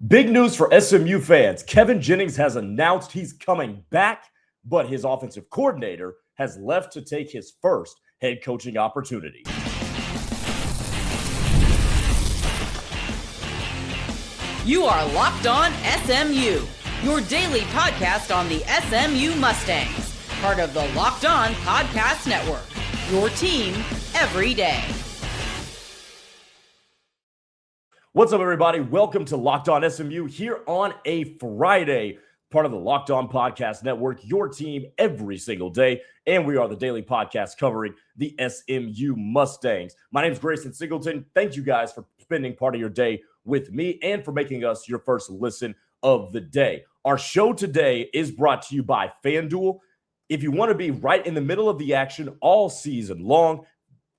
Big news for SMU fans. Kevin Jennings has announced he's coming back, but his offensive coordinator has left to take his first head coaching opportunity. You are Locked On SMU, your daily podcast on the SMU Mustangs, part of the Locked On Podcast Network, your team every day. What's up, everybody? Welcome to Locked On SMU here on a Friday, part of the Locked On Podcast Network, your team every single day. And we are the daily podcast covering the SMU Mustangs. My name is Grayson Singleton. Thank you guys for spending part of your day with me and for making us your first listen of the day. Our show today is brought to you by FanDuel. If you want to be right in the middle of the action all season long,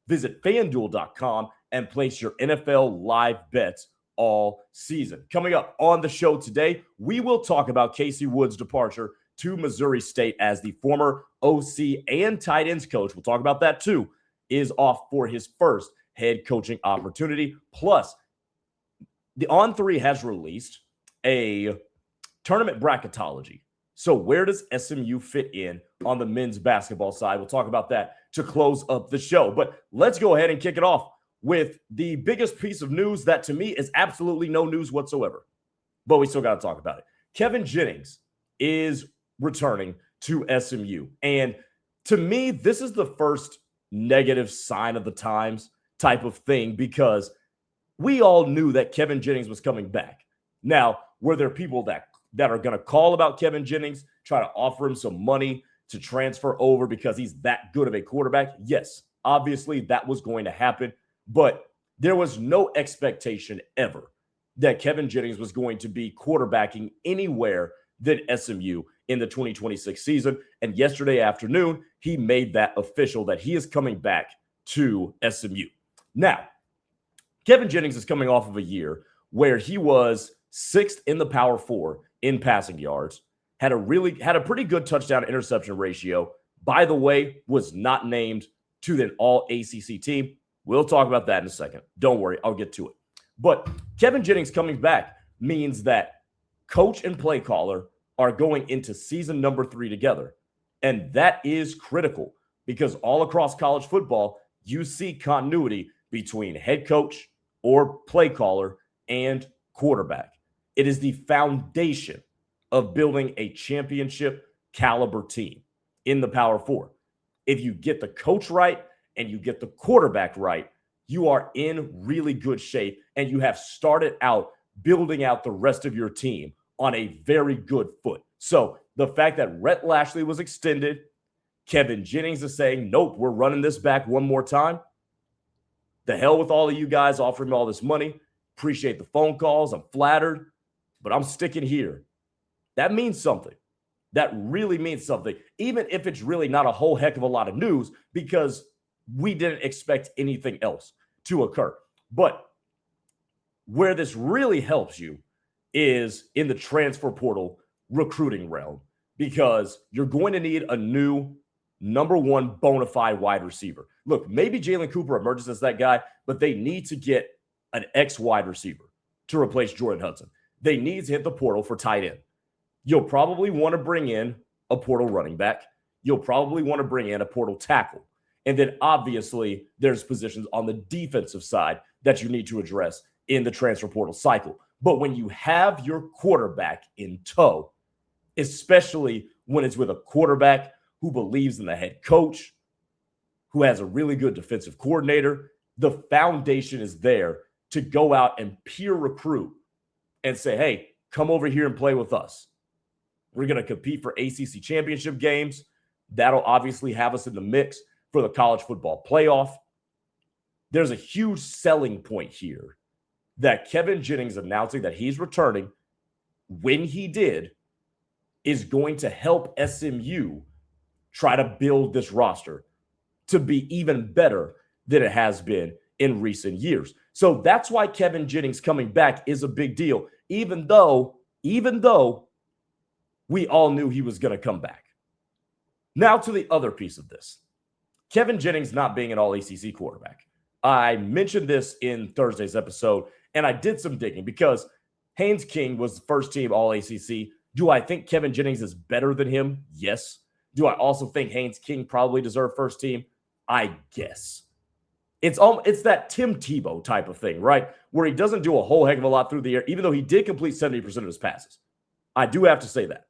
visit FanDuel.com and place your NFL live bets all season. Coming up on the show today, we will talk about Casey Woods' departure to Missouri State as the former OC and tight ends coach. We'll talk about that too, is off for his first head coaching opportunity. Plus, the On3 has released a tournament bracketology. So where does SMU fit in on the men's basketball side? We'll talk about that to close up the show. But let's go ahead and kick it off with the biggest piece of news that to me is absolutely no news whatsoever. But we still got to talk about it. Kevin Jennings is returning to SMU. And to me, this is the first negative sign of the times type of thing, because we all knew that Kevin Jennings was coming back. Now, were there people that are going to call about Kevin Jennings, try to offer him some money to transfer over because he's that good of a quarterback? Yes, obviously that was going to happen. But there was no expectation ever that Kevin Jennings was going to be quarterbacking anywhere than SMU in the 2026 season. And yesterday afternoon, he made that official that he is coming back to SMU. Now, Kevin Jennings is coming off of a year where he was sixth in the Power Four in passing yards, had a pretty good touchdown interception ratio. By the way, was not named to the All-ACC team. We'll talk about that in a second. Don't worry, I'll get to it. But Kevin Jennings coming back means that coach and play caller are going into season number 3 together. And that is critical because all across college football, you see continuity between head coach or play caller and quarterback. It is the foundation of building a championship caliber team in the Power Four. If you get the coach right and you get the quarterback right, you are in really good shape, and you have started out building out the rest of your team on a very good foot. So the fact that Rhett Lashley was extended, Kevin Jennings is saying, nope, we're running this back one more time. The hell with all of you guys offering me all this money. Appreciate the phone calls. I'm flattered, but I'm sticking here. That means something. That really means something, even if it's really not a whole heck of a lot of news, because we didn't expect anything else to occur. But where this really helps you is in the transfer portal recruiting realm, because you're going to need a new number one bona fide wide receiver. Look, maybe Jalen Cooper emerges as that guy, but they need to get an ex-wide receiver to replace Jordan Hudson. They need to hit the portal for tight end. You'll probably want to bring in a portal running back. You'll probably want to bring in a portal tackle. And then obviously there's positions on the defensive side that you need to address in the transfer portal cycle. But when you have your quarterback in tow, especially when it's with a quarterback who believes in the head coach, who has a really good defensive coordinator, the foundation is there to go out and peer recruit and say, hey, come over here and play with us. We're going to compete for ACC championship games. That'll obviously have us in the mix for the college football playoff. There's a huge selling point here that Kevin Jennings announcing that he's returning when he did is going to help SMU try to build this roster to be even better than it has been in recent years. So that's why Kevin Jennings coming back is a big deal, even though we all knew he was going to come back. Now to the other piece of this. Kevin Jennings not being an All-ACC quarterback. I mentioned this in Thursday's episode, and I did some digging because Haynes King was first team All-ACC. Do I think Kevin Jennings is better than him? Yes. Do I also think Haynes King probably deserved first team? I guess. It's that Tim Tebow type of thing, right? Where he doesn't do a whole heck of a lot through the air, even though he did complete 70% of his passes. I do have to say that.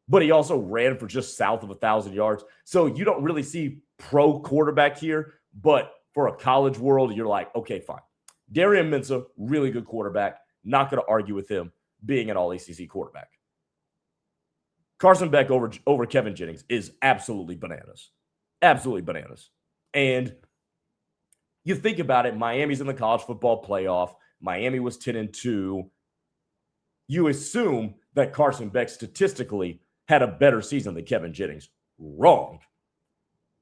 But he also ran for just south of 1,000 yards. So you don't really see pro quarterback here. But for a college world, you're like, okay, fine. Darian Mensah, really good quarterback. Not going to argue with him being an All-ACC quarterback. Carson Beck over Kevin Jennings is absolutely bananas. Absolutely bananas. And you think about it, Miami's in the college football playoff. Miami was 10-2. You assume that Carson Beck statistically had a better season than Kevin Jennings. Wrong.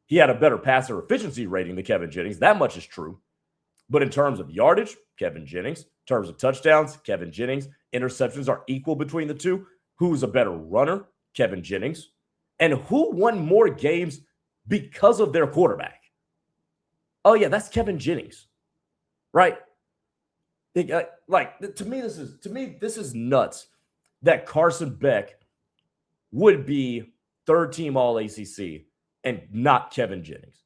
He had a better passer efficiency rating than Kevin Jennings. That much is true. But in terms of yardage, Kevin Jennings. In terms of touchdowns, Kevin Jennings. Interceptions are equal between the two. Who's a better runner? Kevin Jennings. And who won more games because of their quarterback? Oh, yeah, that's Kevin Jennings. Right? To me, this is nuts that Carson Beck would be third team All-ACC and not Kevin Jennings.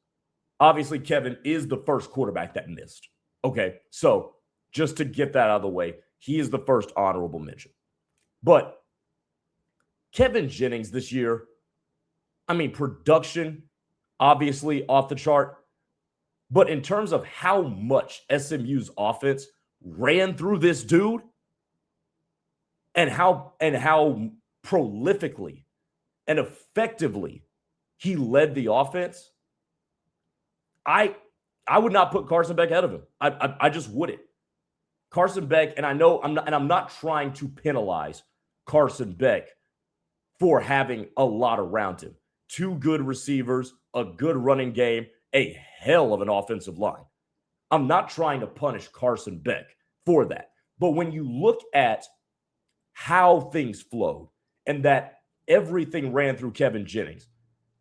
Obviously, Kevin is the first quarterback that missed. Okay, so just to get that out of the way, he is the first honorable mention. But Kevin Jennings this year, I mean, production, obviously off the chart. But in terms of how much SMU's offense ran through this dude and how prolifically and effectively he led the offense, I would not put Carson Beck ahead of him. I just wouldn't. Carson Beck, and I'm not trying to penalize Carson Beck for having a lot around him. Two good receivers, a good running game, a hell of an offensive line. I'm not trying to punish Carson Beck for that. But when you look at how things flowed and that everything ran through Kevin Jennings,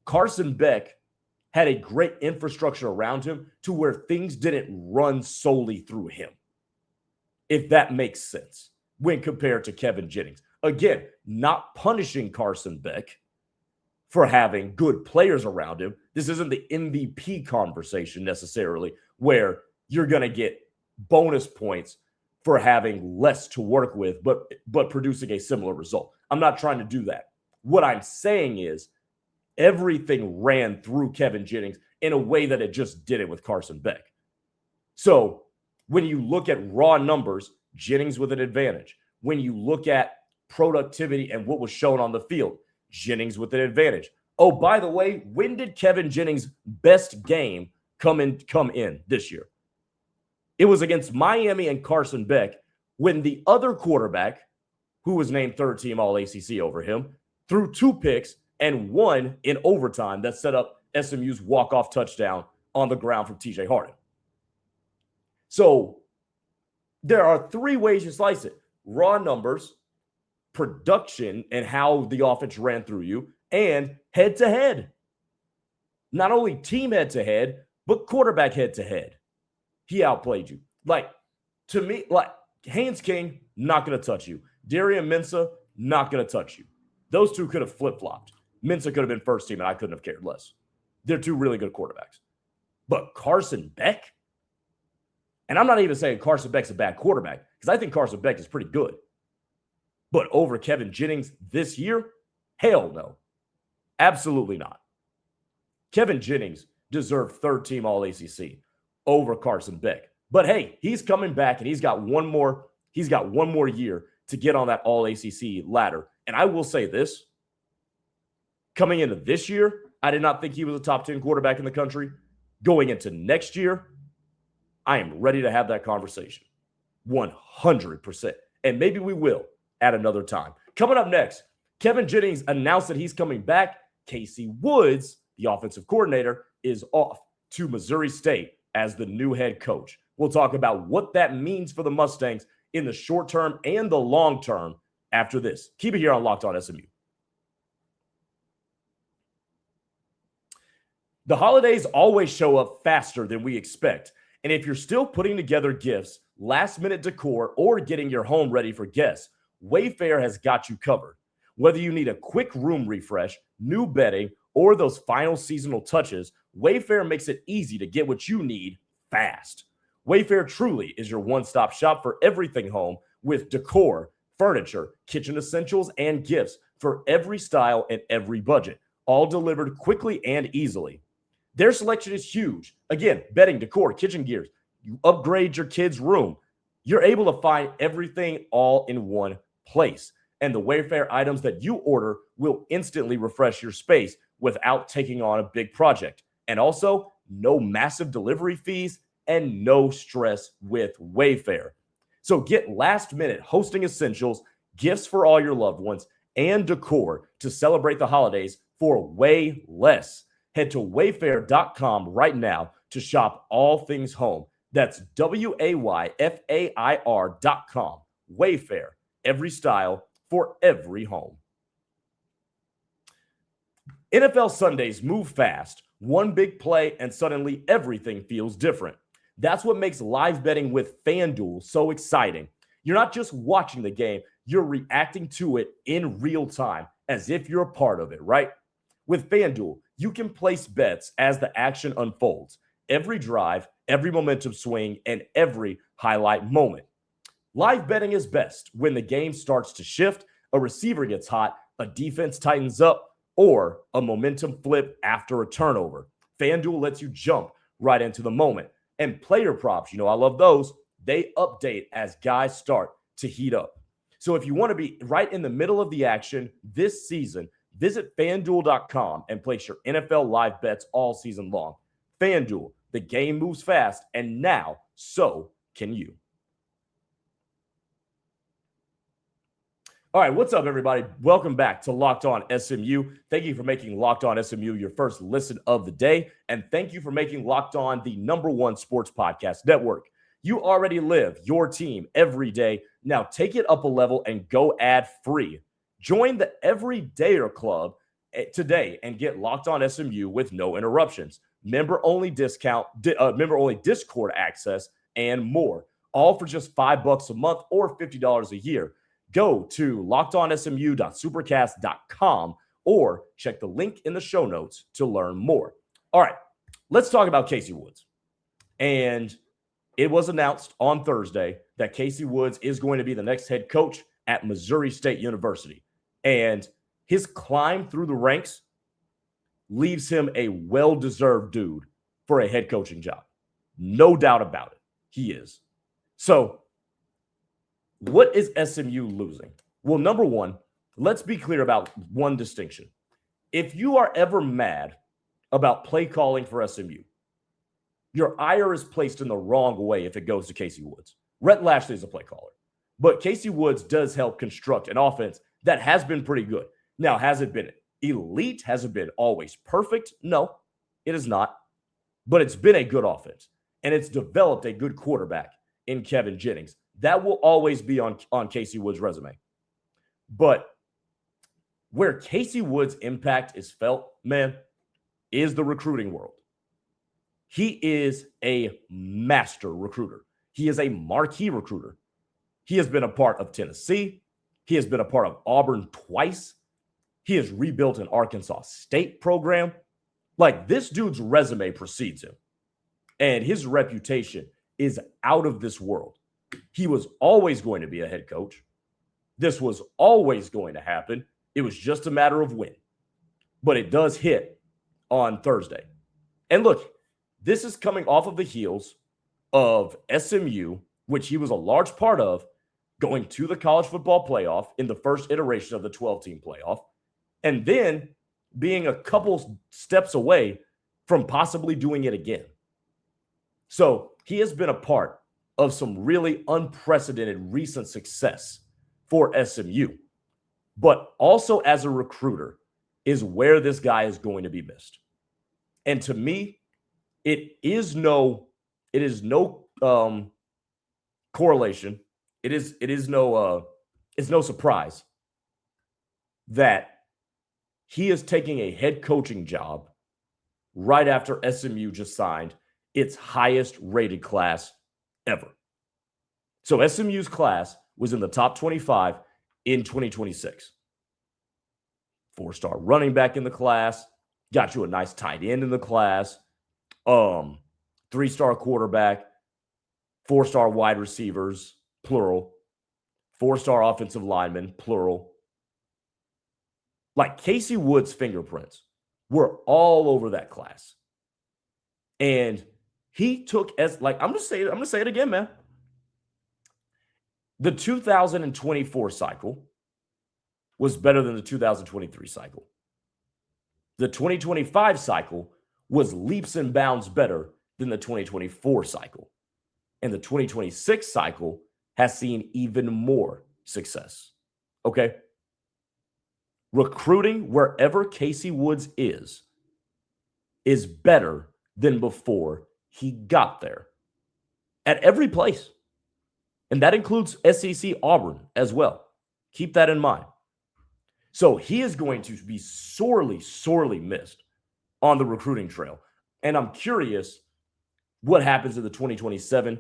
Carson Beck had a great infrastructure around him to where things didn't run solely through him, if that makes sense, when compared to Kevin Jennings. Again, not punishing Carson Beck for having good players around him. This isn't the MVP conversation necessarily, where you're going to get bonus points for having less to work with, but producing a similar result. I'm not trying to do that. What I'm saying is everything ran through Kevin Jennings in a way that it just didn't with Carson Beck. So when you look at raw numbers, Jennings with an advantage. When you look at productivity and what was shown on the field, Jennings with an advantage. Oh, by the way, when did Kevin Jennings' best game come in this year? It was against Miami and Carson Beck when the other quarterback, who was named third team All-ACC over him, threw 2 picks and won in overtime that set up SMU's walk-off touchdown on the ground from TJ Harden. So there are 3 ways you slice it: raw numbers, production, and how the offense ran through you, and head-to-head. Not only team head-to-head, but quarterback head-to-head. He outplayed you. To me, Haynes King, not going to touch you. Darian Mensah, not going to touch you. Those two could have flip-flopped. Mensah could have been first team, and I couldn't have cared less. They're 2 really good quarterbacks. But Carson Beck? And I'm not even saying Carson Beck's a bad quarterback, because I think Carson Beck is pretty good. But over Kevin Jennings this year? Hell no. Absolutely not. Kevin Jennings deserved third team All-ACC over Carson Beck. But hey, he's coming back and he's got one more year to get on that All-ACC ladder. And I will say this, coming into this year, I did not think he was a top 10 quarterback in the country. Going into next year, I am ready to have that conversation. 100%. And maybe we will at another time. Coming up next, Kevin Jennings announced that he's coming back. Casey Woods, the offensive coordinator, is off to Missouri State as the new head coach. We'll talk about what that means for the Mustangs in the short term and the long term after this. Keep it here on Locked On SMU. The holidays always show up faster than we expect. And if you're still putting together gifts, last-minute decor, or getting your home ready for guests, Wayfair has got you covered. Whether you need a quick room refresh, new bedding, or those final seasonal touches, Wayfair makes it easy to get what you need fast. Wayfair truly is your one-stop shop for everything home, with decor, furniture, kitchen essentials, and gifts for every style and every budget, all delivered quickly and easily. Their selection is huge. Again, bedding, decor, kitchen gears. You upgrade your kid's room. You're able to find everything all in one place. And the Wayfair items that you order will instantly refresh your space without taking on a big project. And also, no massive delivery fees and no stress with Wayfair. So get last-minute hosting essentials, gifts for all your loved ones, and decor to celebrate the holidays for way less. Head to wayfair.com right now to shop all things home. That's WAYFAIR.com. Wayfair, every style for every home. NFL Sundays move fast. One big play and suddenly everything feels different. That's what makes live betting with FanDuel so exciting. You're not just watching the game, you're reacting to it in real time as if you're a part of it, right? With FanDuel, you can place bets as the action unfolds. Every drive, every momentum swing, and every highlight moment. Live betting is best when the game starts to shift, a receiver gets hot, a defense tightens up, or a momentum flip after a turnover. FanDuel lets you jump right into the moment. And player props, I love those. They update as guys start to heat up. So if you want to be right in the middle of the action this season, visit FanDuel.com and place your NFL live bets all season long. FanDuel, the game moves fast, and now so can you. All right, what's up, everybody? Welcome back to Locked On SMU. Thank you for making Locked On SMU your first listen of the day, and thank you for making Locked On the #1 sports podcast network. You already live your team every day. Now take it up a level and go ad-free. Join the Everydayer Club today and get Locked On SMU with no interruptions, member-only discount, member-only Discord access, and more. All for just $5 a month or $50 a year. Go to lockedonsmu.supercast.com or check the link in the show notes to learn more. All right, let's talk about Casey Woods. And it was announced on Thursday that Casey Woods is going to be the next head coach at Missouri State University. And his climb through the ranks leaves him a well-deserved dude for a head coaching job. No doubt about it. He is. So, what is SMU losing? Well, number one, let's be clear about one distinction. If you are ever mad about play calling for SMU, your ire is placed in the wrong way if it goes to Casey Woods. Rhett Lashley is a play caller, but Casey Woods does help construct an offense that has been pretty good. Now, has it been elite? Has it been always perfect? No, it is not, but it's been a good offense, and it's developed a good quarterback in Kevin Jennings. That will always be on Casey Woods' resume. But where Casey Woods' impact is felt, man, is the recruiting world. He is a master recruiter. He is a marquee recruiter. He has been a part of Tennessee. He has been a part of Auburn twice. He has rebuilt an Arkansas State program. Like, this dude's resume precedes him. And his reputation is out of this world. He was always going to be a head coach. This was always going to happen. It was just a matter of when. But it does hit on Thursday. And look, this is coming off of the heels of SMU, which he was a large part of, going to the college football playoff in the first iteration of the 12-team playoff, and then being a couple steps away from possibly doing it again. So he has been a part of some really unprecedented recent success for SMU. But also as a recruiter is where this guy is going to be missed. And to me, it is no correlation. It's no surprise that he is taking a head coaching job right after SMU just signed its highest rated class ever. So SMU's class was in the top 25 in 2026. 4-star running back in the class, got you a nice tight end in the class, 3-star quarterback, 4-star wide receivers, plural, 4-star offensive linemen, plural. Like Casey Woods' fingerprints were all over that class. And he took I'm gonna say it again, man. The 2024 cycle was better than the 2023 cycle. The 2025 cycle was leaps and bounds better than the 2024 cycle. And the 2026 cycle has seen even more success. Okay? Recruiting wherever Casey Woods is better than before he got there. At every place. And that includes SEC Auburn as well. Keep that in mind. So he is going to be sorely, sorely missed on the recruiting trail. And I'm curious what happens in the 2027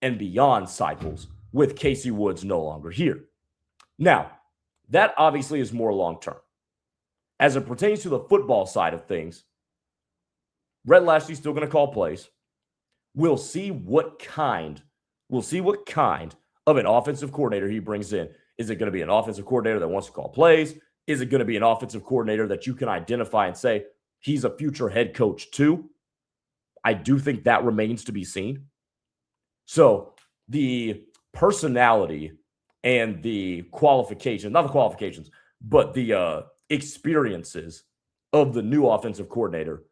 and beyond cycles with Casey Woods no longer here. Now, that obviously is more long-term. As it pertains to the football side of things, Rhett Lashley's still going to call plays. We'll see what kind of an offensive coordinator he brings in. Is it going to be an offensive coordinator that wants to call plays? Is it going to be an offensive coordinator that you can identify and say, he's a future head coach too? I do think that remains to be seen. So the personality and the qualifications, not the qualifications, but the experiences of the new offensive coordinator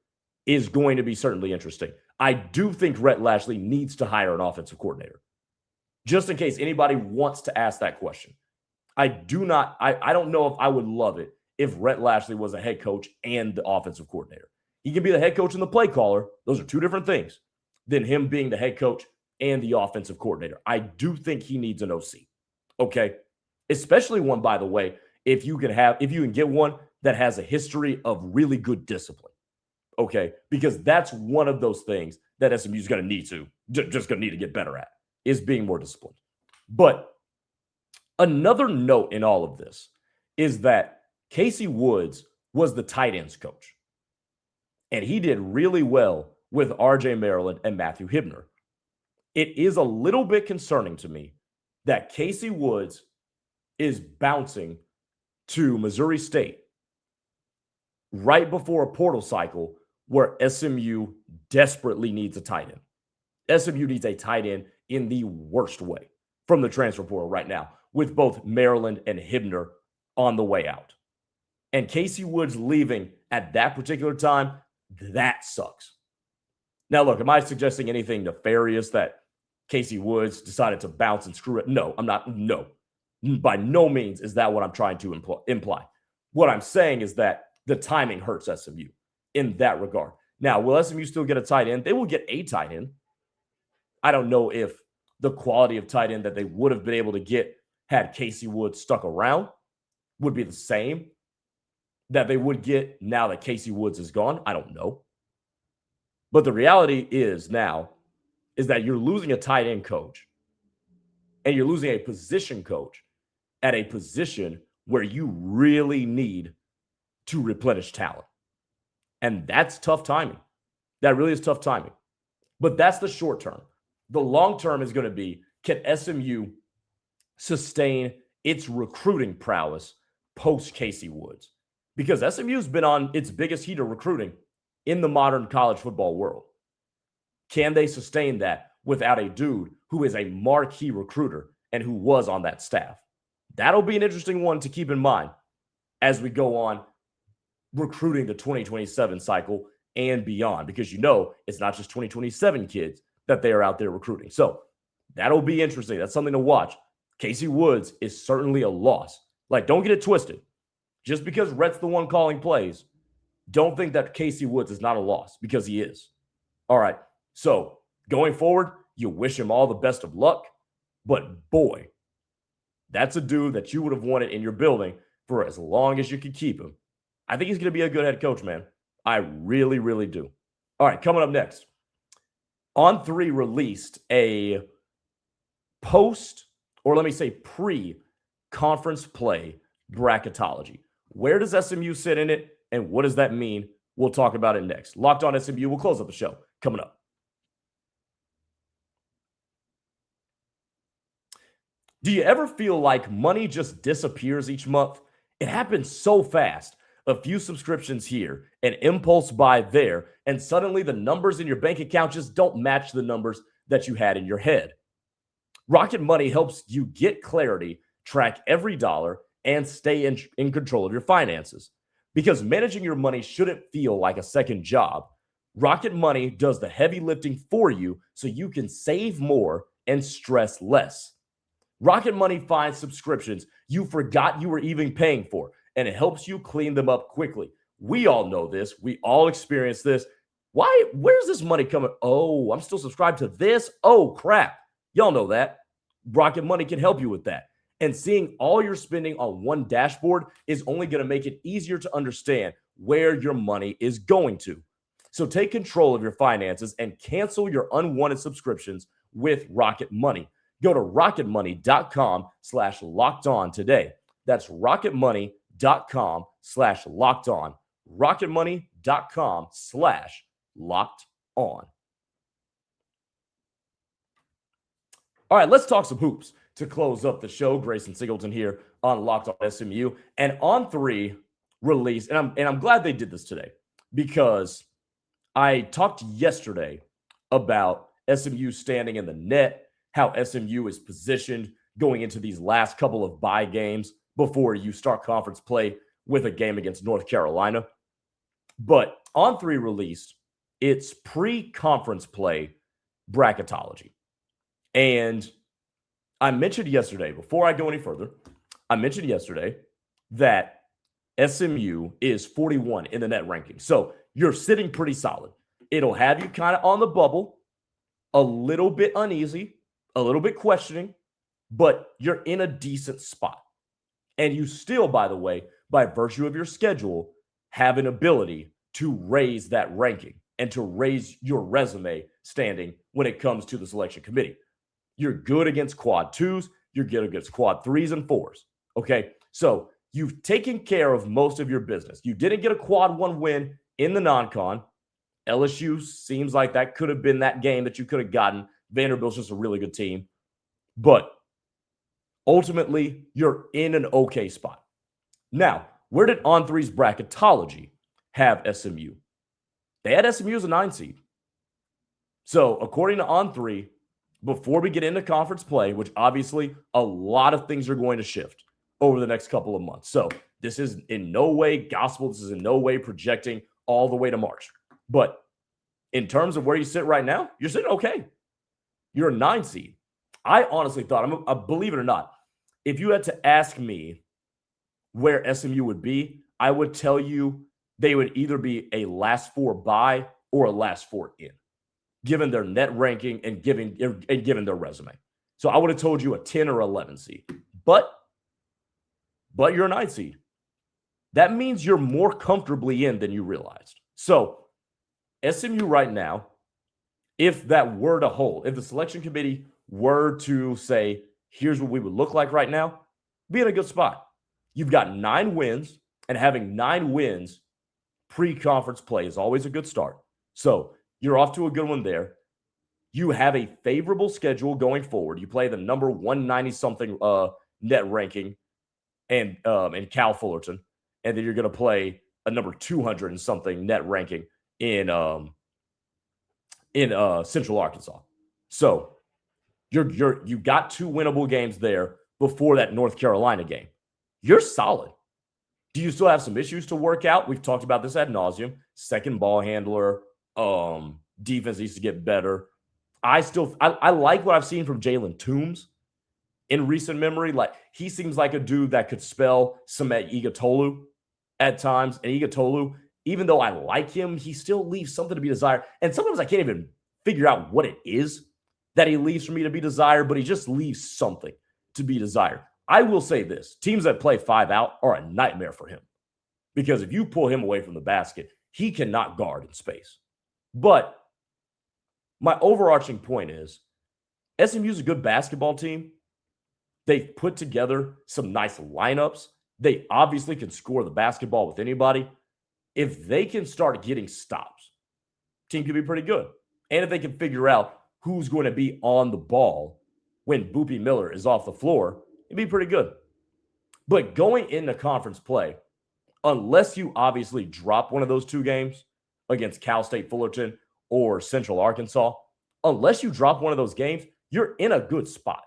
is going to be certainly interesting. I do think Rhett Lashley needs to hire an offensive coordinator. Just in case anybody wants to ask that question. I don't know if I would love it if Rhett Lashley was a head coach and the offensive coordinator. He can be the head coach and the play caller. Those are two different things than him being the head coach and the offensive coordinator. I do think he needs an OC. Okay. Especially one, by the way, if you can get one that has a history of really good discipline. Okay. Because that's one of those things that SMU is going to need to get better at, is being more disciplined. But another note in all of this is that Casey Woods was the tight ends coach. And he did really well with RJ Maryland and Matthew Hibner. It is a little bit concerning to me that Casey Woods is bouncing to Missouri State right before a portal cycle where SMU desperately needs a tight end. SMU needs a tight end in the worst way from the transfer portal right now, with both Maryland and Hibner on the way out. And Casey Woods leaving at that particular time, that sucks. Now, look, am I suggesting anything nefarious that Casey Woods decided to bounce and screw it? No, I'm not. No, by no means is that what I'm trying to imply. What I'm saying is that the timing hurts SMU in that regard. Now, will SMU still get a tight end? They will get a tight end. I don't know if the quality of tight end that they would have been able to get had Casey Woods stuck around would be the same that they would get now that Casey Woods is gone. I don't know. But the reality is now is that you're losing a tight end coach and you're losing a position coach at a position where you really need to replenish talent. And that's tough timing. That really is tough timing. But that's the short term. The long term is going to be, can SMU sustain its recruiting prowess post Casey Woods? Because SMU's been on its biggest heat of recruiting in the modern college football world. Can they sustain that without a dude who is a marquee recruiter and who was on that staff? That'll be an interesting one to keep in mind as we go on recruiting the 2027 cycle and beyond, because it's not just 2027 kids that they are out there recruiting. So that'll be interesting. That's something to watch. Casey Woods is certainly a loss. Like, don't get it twisted. Just because Rhett's the one calling plays, don't think that Casey Woods is not a loss, because he is. All right. So going forward, you wish him all the best of luck. But boy, that's a dude that you would have wanted in your building for as long as you could keep him. I think he's going to be a good head coach, man. I really, really do. All right, coming up next. On3 released a post, or let me say pre-conference play bracketology. Where does SMU sit in it, and what does that mean? We'll talk about it next. Locked on SMU. We'll close up the show coming up. Do you ever feel like money just disappears each month? It happens so fast. A few subscriptions here, an impulse buy there, and suddenly the numbers in your bank account just don't match the numbers that you had in your head. Rocket Money helps you get clarity, track every dollar, and stay in control of your finances. Because managing your money shouldn't feel like a second job. Rocket Money does the heavy lifting for you so you can save more and stress less. Rocket Money finds subscriptions you forgot you were even paying for, and it helps you clean them up quickly. We all know this. We all experience this. Where's this money coming? Oh, I'm still subscribed to this. Oh, crap. Y'all know that. Rocket Money can help you with that. And seeing all your spending on one dashboard is only going to make it easier to understand where your money is going to. So take control of your finances and cancel your unwanted subscriptions with Rocket Money. Go to rocketmoney.com/lockedon today. That's rocketmoney.com/lockedon. rocketmoney.com/lockedon. All right, let's talk some hoops to close up the show. Grayson Singleton here on Locked On SMU. And On3 released, and I'm glad they did this today, because I talked yesterday about SMU standing in the net, how SMU is positioned going into these last couple of bye games before you start conference play with a game against North Carolina. But On3 released its pre-conference play bracketology. And I mentioned yesterday, before I go any further, that SMU is 41 in the net ranking. So you're sitting pretty solid. It'll have you kind of on the bubble, a little bit uneasy, a little bit questioning, but you're in a decent spot. And you still, by the way, by virtue of your schedule, have an ability to raise that ranking and to raise your resume standing when it comes to the selection committee. You're good against quad twos. You're good against quad threes and fours. Okay, so you've taken care of most of your business. You didn't get a quad one win in the non-con. LSU seems like that could have been that game that you could have gotten. Vanderbilt's just a really good team. But ultimately, you're in an okay spot. Now, where did On3's bracketology have SMU? They had SMU as a 9 seed. So according to On3, before we get into conference play, which obviously a lot of things are going to shift over the next couple of months. So this is in no way gospel. This is in no way projecting all the way to March. But in terms of where you sit right now, you're sitting okay. You're a 9 seed. I honestly thought, believe it or not, if you had to ask me where SMU would be, I would tell you they would either be a last four bye or a last four in, given their net ranking and given their resume. So I would have told you a 10 or 11 seed. But you're a 9 seed. That means you're more comfortably in than you realized. So SMU right now, if that were to hold, if the selection committee were to say, here's what we would look like right now, be in a good spot. You've got 9 wins, and having 9 wins pre-conference play is always a good start. So you're off to a good one there. You have a favorable schedule going forward. You play the number 190-something net ranking and in Cal Fullerton, and then you're going to play a number 200 and something net ranking in Central Arkansas. So you got 2 winnable games there before that North Carolina game. You're solid. Do you still have some issues to work out? We've talked about this ad nauseum. Second ball handler, defense needs to get better. I like what I've seen from Jalen Toombs in recent memory. Like, he seems like a dude that could spell Samet Igatolu at times. And Igatolu, even though I like him, he still leaves something to be desired. And sometimes I can't even figure out what it is that he leaves for me to be desired, but he just leaves something to be desired. I will say this. Teams that play 5 out are a nightmare for him, because if you pull him away from the basket, he cannot guard in space. But my overarching point is SMU's a good basketball team. They've put together some nice lineups. They obviously can score the basketball with anybody. If they can start getting stops, team could be pretty good. And if they can figure out who's going to be on the ball when Boopy Miller is off the floor, it'd be pretty good. But going into conference play, unless you obviously drop one of those two games against Cal State Fullerton or Central Arkansas, unless you drop one of those games, you're in a good spot.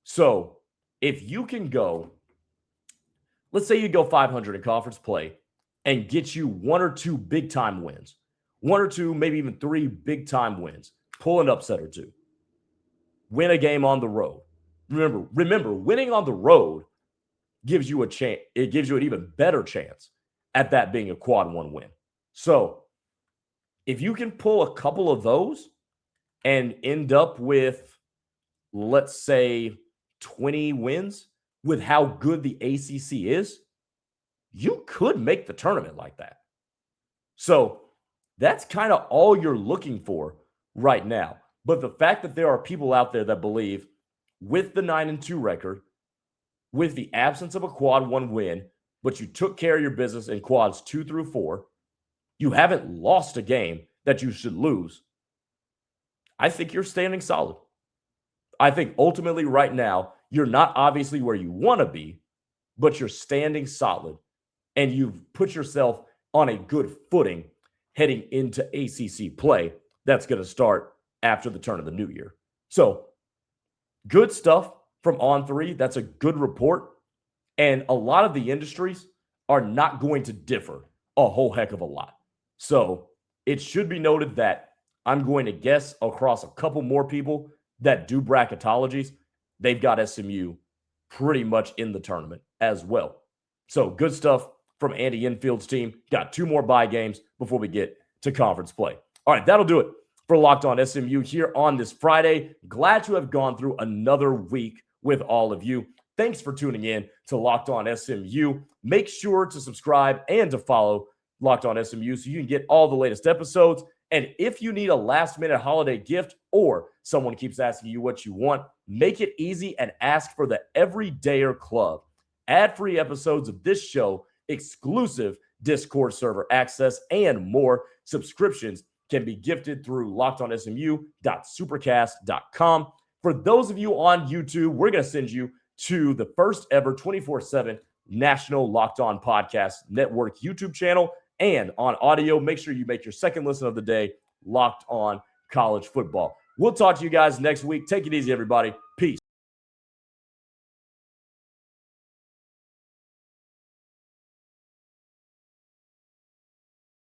So if you can go, let's say you go 500 in conference play and get you one or two big-time wins, one or two, maybe even three big-time wins, pull an upset or two, win a game on the road. Remember, winning on the road gives you a chance. It gives you an even better chance at that being a quad one win. So if you can pull a couple of those and end up with, let's say, 20 wins with how good the ACC is, you could make the tournament like that. So that's kind of all you're looking for right now. But the fact that there are people out there that believe with the 9-2 record, with the absence of a quad one win, but you took care of your business in quads 2 through 4, you haven't lost a game that you should lose. I think you're standing solid. I think ultimately right now, you're not obviously where you want to be, but you're standing solid and you've put yourself on a good footing heading into ACC play that's going to start after the turn of the new year. So good stuff from On3. That's a good report. And a lot of the industries are not going to differ a whole heck of a lot. So it should be noted that I'm going to guess across a couple more people that do bracketologies, they've got SMU pretty much in the tournament as well. So good stuff from Andy Infield's team. Got 2 more bye games before we get to conference play. All right, that'll do it for Locked On SMU here on this Friday. Glad to have gone through another week with all of you. Thanks for tuning in to Locked On SMU. Make sure to subscribe and to follow Locked On SMU so you can get all the latest episodes. And if you need a last-minute holiday gift or someone keeps asking you what you want, make it easy and ask for the Everydayer Club. Ad-free episodes of this show, exclusive Discord server access, and more. Subscriptions can be gifted through lockedonsmu.supercast.com. For those of you on YouTube, we're going to send you to the first ever 24/7 National Locked On Podcast Network YouTube channel. And on audio, make sure you make your second listen of the day Locked On College Football. We'll talk to you guys next week. Take it easy, everybody. Peace.